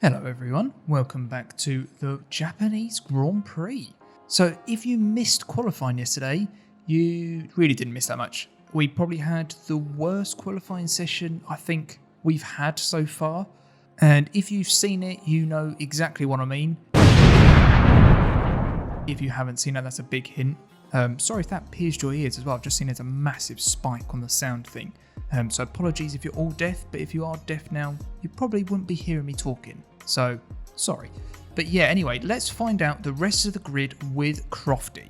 Hello everyone, welcome back to the Japanese Grand Prix. So if you missed qualifying yesterday, you really didn't miss that much. We probably had the worst qualifying session I think we've had so far. And if you've seen it, you know exactly what I mean. If you haven't seen it, that's a big hint. Sorry if that pierced your ears as well. I've just seen there's a massive spike on the sound thing. So apologies if you're all deaf, but if you are deaf now, you probably wouldn't be hearing me talking. So, sorry. But yeah, anyway, let's find out the rest of the grid with Crofty.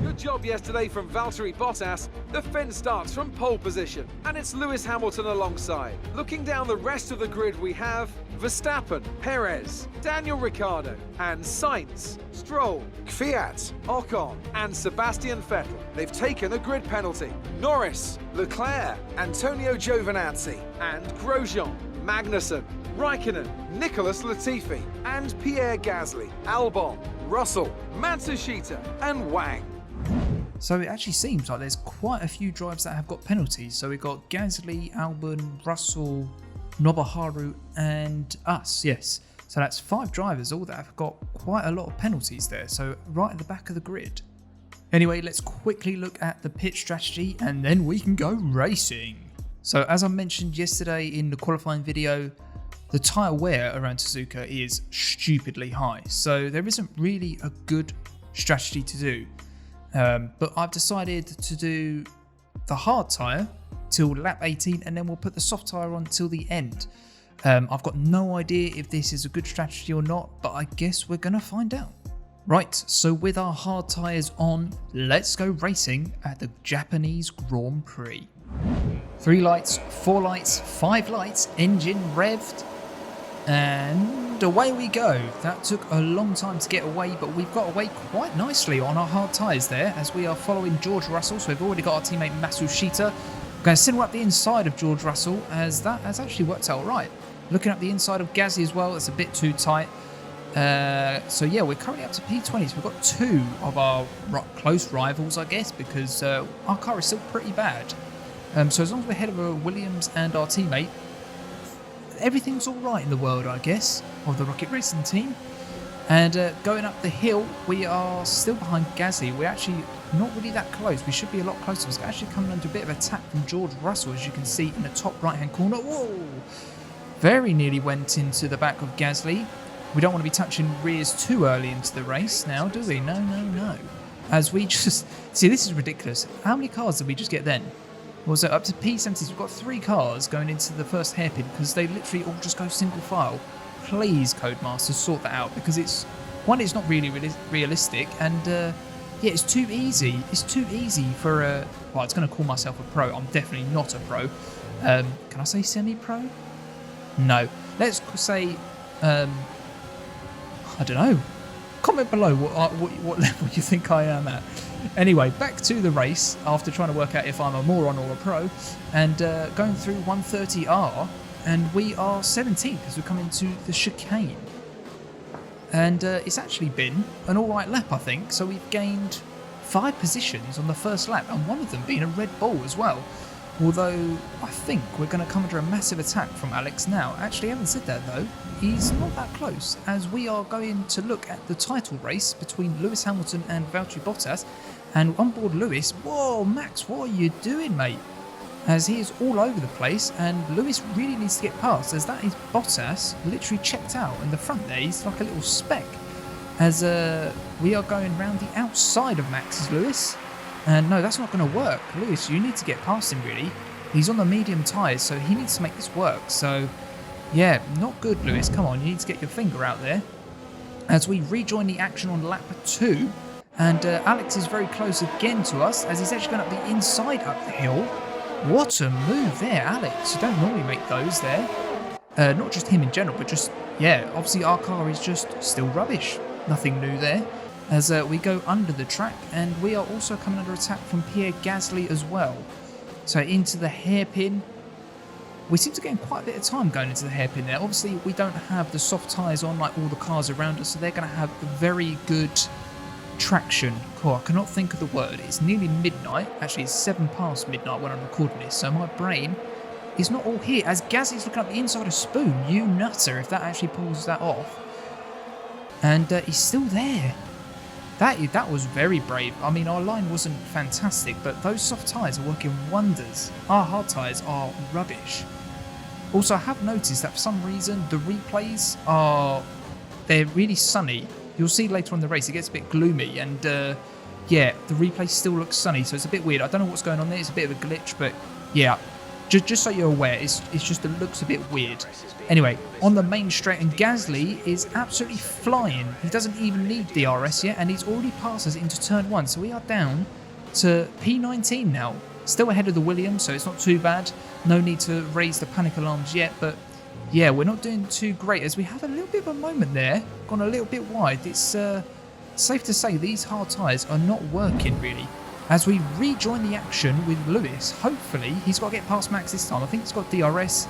Good job yesterday from Valtteri Bottas. The Finn starts from pole position, and it's Lewis Hamilton alongside. Looking down the rest of the grid, we have Verstappen, Perez, Daniel Ricciardo, and Sainz, Stroll, Kvyat, Ocon, and Sebastian Vettel. They've taken a grid penalty. Norris, Leclerc, Antonio Giovinazzi, and Grosjean, Magnussen, Raikkonen, Nicholas Latifi, and Pierre Gasly, Albon, Russell, Matsushita, and Wang. So it actually seems like there's quite a few drivers that have got penalties. So we've got Gasly, Albon, Russell, Nobuharu, and us, yes. So that's 5 drivers all that have got quite a lot of penalties there. So right at the back of the grid. Anyway, let's quickly look at the pit strategy and then we can go racing. So as I mentioned yesterday in the qualifying video, the tyre wear around Suzuka is stupidly high, so there isn't really a good strategy to do. But I've decided to do the hard tyre till lap 18 and then we'll put the soft tyre on till the end. I've got no idea if this is a good strategy or not, but I guess we're going to find out. Right, so with our hard tyres on, let's go racing at the Japanese Grand Prix. 3 lights, 4 lights, 5 lights, engine revved. And away we go. That took a long time to get away, but we've got away quite nicely on our hard tyres there as we are following George Russell. So we've already got our teammate Matsushita. We're going to send up the inside of George Russell as that has actually worked out right. Looking at the inside of Gasly as well, it's a bit too tight. So yeah, we're currently up to P20. So we've got 2 of our close rivals, I guess, because our car is still pretty bad. So as long as we're ahead of Williams and our teammate, everything's all right in the world, I guess, of the Rocket Racing team. And going up the hill, we are still behind Gasly. We're actually not really that close. We should be a lot closer. It's actually coming under a bit of attack from George Russell, as you can see in the top right-hand corner. Whoa! Very nearly went into the back of Gasly. We don't want to be touching rears too early into the race now, do we? No, no, no. As we just... See, this is ridiculous. How many cars did we just get then? Also, up to P70s, we've got 3 cars going into the first hairpin because they literally all just go single file. Please, Codemasters, sort that out because it's not really realistic, and yeah, it's too easy. It's too easy for a... Well, it's going to call myself a pro. I'm definitely not a pro. Can I say semi-pro? No. Let's say, I don't know. Comment below what level you think I am at. Anyway, back to the race after trying to work out if I'm a moron or a pro, and going through 130R, and we are 17th as we come into the chicane. And it's actually been an alright lap, I think, so we've gained 5 positions on the first lap, and one of them being a Red Bull as well. Although, I think we're going to come under a massive attack from Alex now. Actually, I haven't said that though. He's not that close, as we are going to look at the title race between Lewis Hamilton and Valtteri Bottas. And on board Lewis, whoa, Max, what are you doing, mate? As he is all over the place, and Lewis really needs to get past, as that is Bottas literally checked out in the front there. He's like a little speck. As we are going round the outside of Max's Lewis. And no, that's not going to work. Lewis, you need to get past him, really. He's on the medium tyres, so he needs to make this work. So, yeah, not good, Lewis. Come on, you need to get your finger out there. As we rejoin the action on lap 2. And Alex is very close again to us, as he's actually going up the inside up the hill. What a move there, Alex. You don't normally make those there. Not just him in general, but just, yeah, obviously our car is just still rubbish. Nothing new there. As we go under the track, and we are also coming under attack from Pierre Gasly as well. So into the hairpin. We seem to gain quite a bit of time going into the hairpin there. Obviously, we don't have the soft tyres on like all the cars around us, so they're going to have very good traction. Cool, I cannot think of the word. It's nearly midnight. Actually, it's 7 past midnight when I'm recording this, so my brain is not all here, as Gasly's looking up the inside of Spoon. You nutter if that actually pulls that off. And he's still there. That was very brave. I mean, our line wasn't fantastic, but those soft tyres are working wonders. Our hard tyres are rubbish. Also, I have noticed that for some reason, the replays they're really sunny. You'll see later on in the race, it gets a bit gloomy, and yeah, the replay still looks sunny, so it's a bit weird. I don't know what's going on there. It's a bit of a glitch, but yeah, just so you're aware, it's just, it looks a bit weird. Anyway, on the main straight, and Gasly is absolutely flying. He doesn't even need DRS yet, and he's already passed us into turn 1. So we are down to P19 now. Still ahead of the Williams, so it's not too bad. No need to raise the panic alarms yet, but yeah, we're not doing too great, as we have a little bit of a moment there. Gone a little bit wide. It's safe to say these hard tyres are not working really. As we rejoin the action with Lewis, hopefully he's got to get past Max this time. I think he's got DRS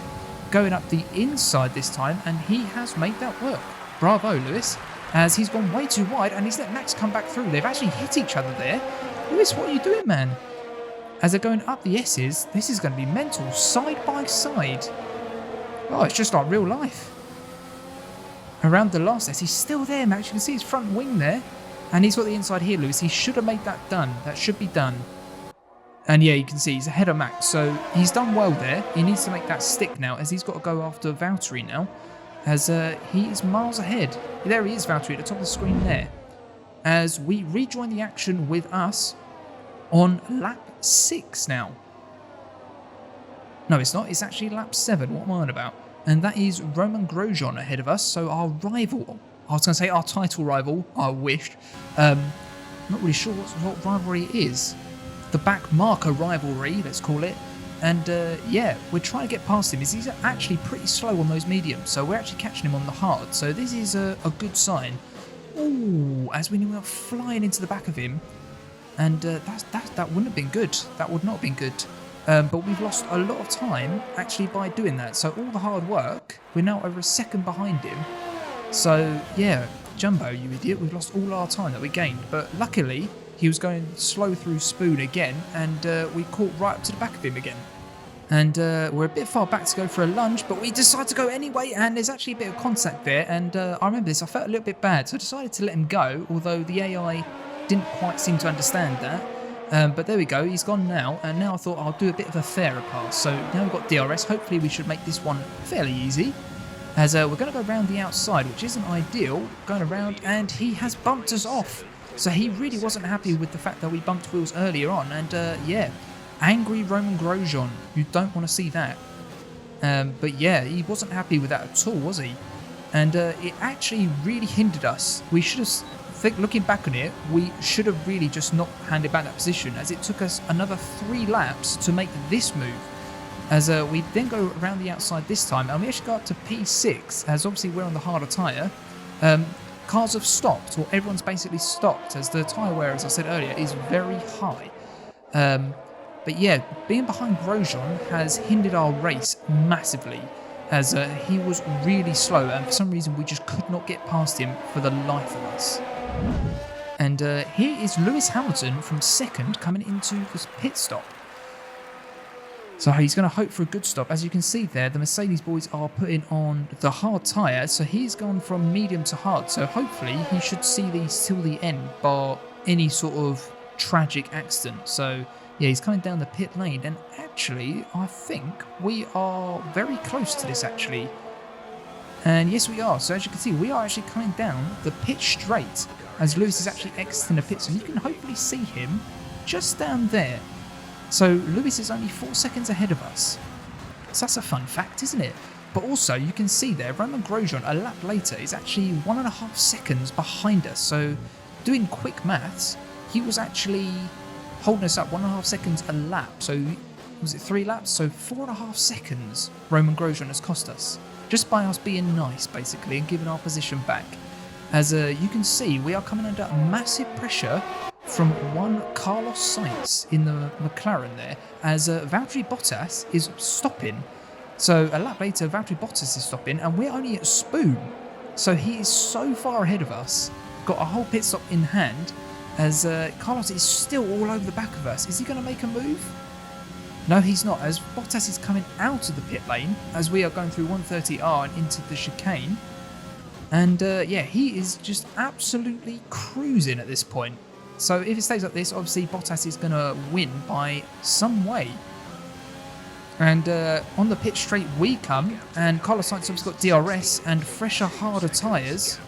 going up the inside this time, and he has made that work. Bravo, Lewis, as he's gone way too wide and he's let Max come back through. They've actually hit each other there. Lewis, what are you doing, man? As they're going up the S's, this is going to be mental, side by side. Oh, it's just like real life. Around the last S, he's still there, Max. You can see his front wing there. And he's got the inside here, Lewis. He should have made that done. That should be done. And yeah, you can see he's ahead of Max. So he's done well there. He needs to make that stick now, as he's got to go after Valtteri now. As he is miles ahead. There he is, Valtteri, at the top of the screen there. As we rejoin the action with us on lap 6 now. No, it's not. It's actually lap 7. What am I on about? And that is Roman Grosjean ahead of us. So our rival, I was going to say our title rival, I wished. Not really sure what rivalry it is. The back marker rivalry, let's call it. And yeah, we're trying to get past him. He's actually pretty slow on those mediums, so we're actually catching him on the hard. So this is a good sign. Ooh, as we were flying into the back of him. And that wouldn't have been good. That would not have been good. But we've lost a lot of time actually by doing that. So all the hard work, we're now over a second behind him. So yeah, Jumbo, you idiot, we've lost all our time that we gained. But luckily, he was going slow through Spoon again, and we caught right up to the back of him again. And we're a bit far back to go for a lunge, but we decide to go anyway, and there's actually a bit of contact there. And I remember this, I felt a little bit bad, so I decided to let him go, although the AI didn't quite seem to understand that. But there we go, he's gone now, and now I thought I'll do a bit of a fairer pass. So now we've got DRS, hopefully we should make this one fairly easy. As we're going to go around the outside, which isn't ideal, going around, and he has bumped us off. So he really wasn't happy with the fact that we bumped wheels earlier on, and yeah, angry Roman Grosjean, you don't want to see that. But yeah, he wasn't happy with that at all, was he? And it actually really hindered us. We should have, looking back on it, we should have really just not handed back that position, as it took us another 3 laps to make this move. As we then go around the outside this time, and we actually go up to P6, as obviously we're on the harder tyre. Cars have stopped, or everyone's basically stopped, as the tyre wear, as I said earlier, is very high. But yeah, being behind Grosjean has hindered our race massively, as he was really slow, and for some reason we just could not get past him for the life of us. And here is Lewis Hamilton from second coming into this pit stop. So he's going to hope for a good stop. As you can see there, the Mercedes boys are putting on the hard tyre, so he's gone from medium to hard. So hopefully he should see these till the end, bar any sort of tragic accident. So yeah, he's coming down the pit lane, and actually I think we are very close to this actually. And yes, we are. So as you can see, we are actually coming down the pit straight, as Lewis is actually exiting the pit. So you can hopefully see him just down there. So Lewis is only 4 seconds ahead of us. So that's a fun fact, isn't it? But also, you can see there, Roman Grosjean, a lap later, is actually 1.5 seconds behind us. So doing quick maths, he was actually holding us up 1.5 seconds a lap. So was it 3 laps? So 4.5 seconds Roman Grosjean has cost us, just by us being nice, basically, and giving our position back. As you can see, we are coming under massive pressure from one Carlos Sainz in the McLaren there, as Valtteri Bottas is stopping. So a lap later, Valtteri Bottas is stopping, and we're only at Spoon. So he is so far ahead of us, got a whole pit stop in hand, as Carlos is still all over the back of us. Is he going to make a move? No, he's not, as Bottas is coming out of the pit lane as we are going through 130R and into the chicane. And yeah, he is just absolutely cruising at this point. So if it stays like this, obviously Bottas is going to win by some way. And on the pit straight we come, and Carlos Sainz has got DRS and fresher, harder tyres.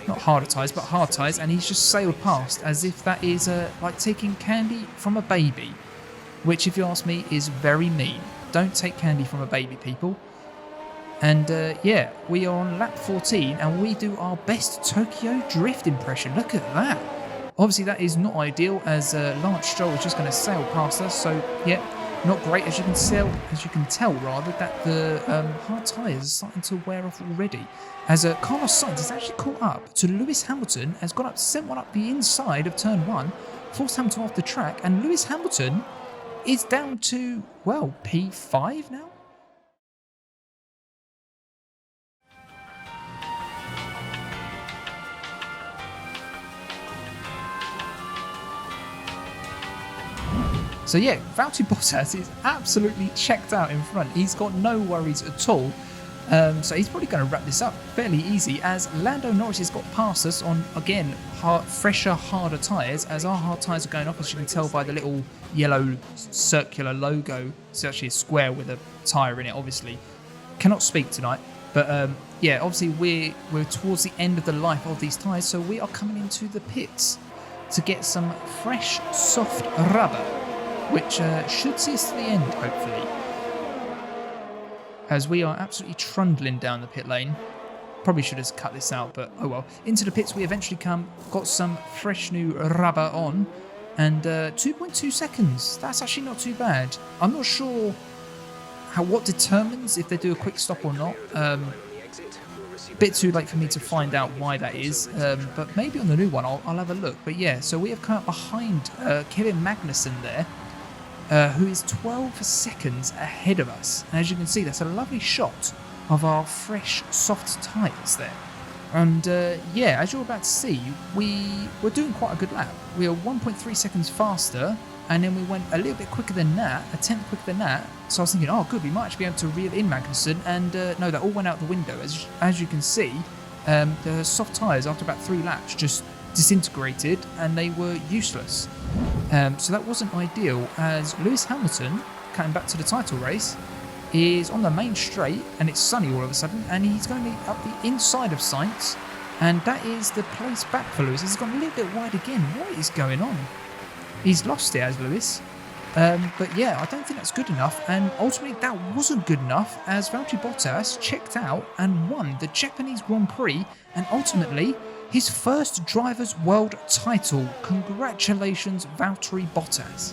Not harder tyres, but hard tyres, and he's just sailed past as if that is like taking candy from a baby. Which, if you ask me, is very mean. Don't take candy from a baby, people. And yeah, we are on lap 14 and we do our best Tokyo Drift impression. Look at that. Obviously that is not ideal, as Lance Stroll is just going to sail past us. So yeah, not great, as you can tell rather, that the hard tyres are starting to wear off already. As Carlos Sainz has actually caught up to Lewis Hamilton, has got up, sent one up the inside of turn 1, forced Hamilton off the track, and Lewis Hamilton is down to, well, P5 now? So yeah, Valtteri Bottas is absolutely checked out in front. He's got no worries at all. So he's probably going to wrap this up fairly easy, as Lando Norris has got past us on, again, fresher, harder tyres, as our hard tyres are going off, as you can tell by the little yellow circular logo. It's actually a square with a tyre in it, obviously. Cannot speak tonight. But yeah, obviously we're towards the end of the life of these tyres, so we are coming into the pits to get some fresh, soft rubber, which should see us to the end, hopefully. As we are absolutely trundling down the pit lane. Probably should have cut this out, but oh well. Into the pits we eventually come, got some fresh new rubber on, and 2.2 seconds. That's actually not too bad. I'm not sure what determines if they do a quick stop or not. A bit too late for me to find out why that is, but maybe on the new one I'll have a look. But yeah, so we have come up behind Kevin Magnussen there, who is 12 seconds ahead of us. And as you can see, that's a lovely shot of our fresh, soft tyres there. And yeah, as you're about to see, we were doing quite a good lap. We were 1.3 seconds faster, and then we went a little bit quicker than that, a tenth quicker than that. So I was thinking, oh good, we might actually be able to reel in Magnussen, and no, that all went out the window. As you can see, the soft tyres after about 3 laps just disintegrated and they were useless. So that wasn't ideal, as Lewis Hamilton, coming back to the title race, is on the main straight and it's sunny all of a sudden, and he's going up the inside of Sainz, and that is the place back for Lewis. He's gone a little bit wide again. What is going on? He's lost it as Lewis. But yeah, I don't think that's good enough, and ultimately that wasn't good enough, as Valtteri Bottas checked out and won the Japanese Grand Prix, and ultimately his first Drivers' World title. Congratulations, Valtteri Bottas.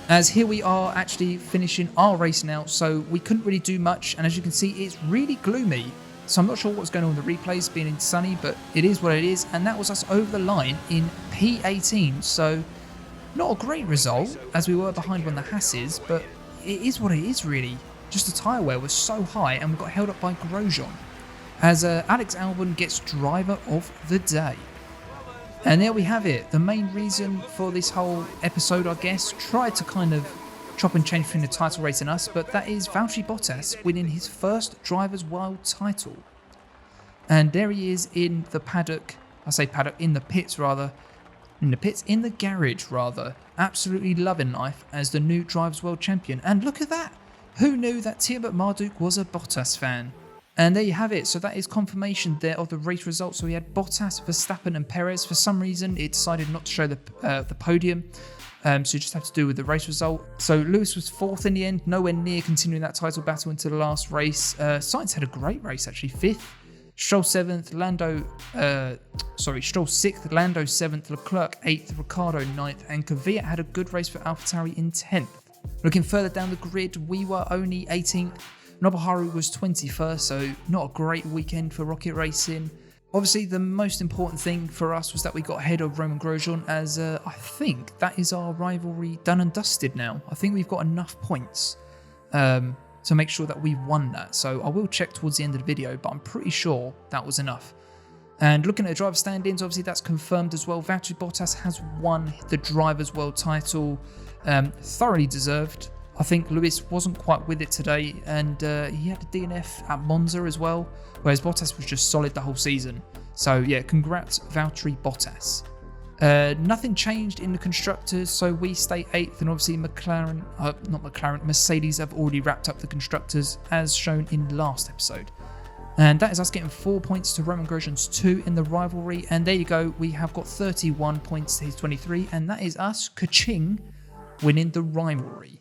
As here we are actually finishing our race now, so we couldn't really do much, and as you can see it's really gloomy. So I'm not sure what's going on with the replays being sunny, but it is what it is, and that was us over the line in P18. So not a great result, as we were behind on the Hasses, but it is what it is really. Just the tyre wear was so high and we got held up by Grosjean, as Alex Albon gets driver of the day. And there we have it, the main reason for this whole episode, I guess. Tried to kind of chop and change between the title race and us, but that is Valtteri Bottas winning his first Drivers' World title. And there he is in the paddock, in the pits rather, in the garage rather, absolutely loving life as the new Drivers' World champion. And look at that, who knew that Thibaut Marduk was a Bottas fan? And there you have it. So that is confirmation there of the race results. So we had Bottas, Verstappen and Perez. For some reason, it decided not to show the podium. So you just have to do with the race result. So Lewis was 4th in the end, nowhere near continuing that title battle into the last race. Sainz had a great race actually, 5th. Stroll 7th, Stroll 6th, Lando 7th, Leclerc 8th, Ricciardo 9th, and Kvyat had a good race for AlphaTauri in 10th. Looking further down the grid, we were only 18th. Nobuharu was 21st, so not a great weekend for Rocket Racing. Obviously, the most important thing for us was that we got ahead of Roman Grosjean, as I think that is our rivalry done and dusted now. I think we've got enough points to make sure that we've won that. So I will check towards the end of the video, but I'm pretty sure that was enough. And looking at the driver stand-ins, obviously that's confirmed as well. Valtteri Bottas has won the Drivers' World title. Thoroughly deserved. I think Lewis wasn't quite with it today, and he had a DNF at Monza as well, whereas Bottas was just solid the whole season. So yeah, congrats Valtteri Bottas. Nothing changed in the constructors, so we stay 8th, and obviously Mercedes have already wrapped up the constructors as shown in last episode. And that is us getting 4 points to Roman Grosjean's 2 in the rivalry, and there you go, we have got 31 points to his 23, and that is us, ka-ching, winning the rivalry.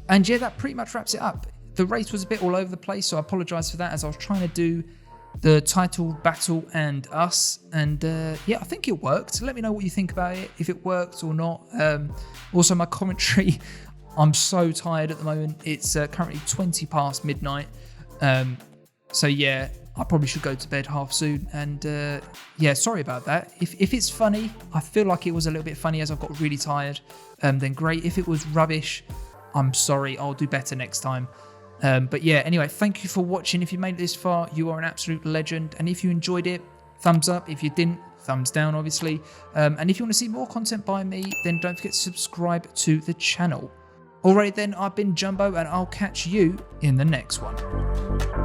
And yeah, that pretty much wraps it up. The race was a bit all over the place, so I apologise for that, as I was trying to do the title battle and us, and yeah, I think it worked. Let me know what you think about it, if it worked or not. Also, my commentary, I'm so tired at the moment. It's currently 20 past midnight, so yeah, I probably should go to bed half soon, and yeah, sorry about that. If it's funny, I feel like it was a little bit funny as I've got really tired, then great. If it was rubbish, I'm sorry, I'll do better next time. But yeah, anyway, thank you for watching. If you made it this far, you are an absolute legend. And if you enjoyed it, thumbs up. If you didn't, thumbs down, obviously. And if you want to see more content by me, then don't forget to subscribe to the channel. Alright then, I've been Jumbo, and I'll catch you in the next one.